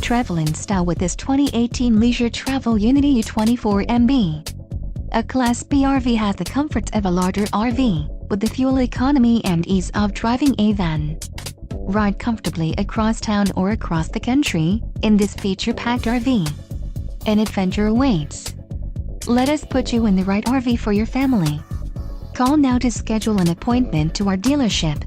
Travel in style with this 2018 leisure travel Unity U24MB. A Class B RV has the comforts of a larger RV, with the fuel economy and ease of driving a van. Ride comfortably across town or across the country in this feature-packed RV. An adventure awaits. Let us put you in the right RV for your family. Call now to schedule an appointment to our dealership.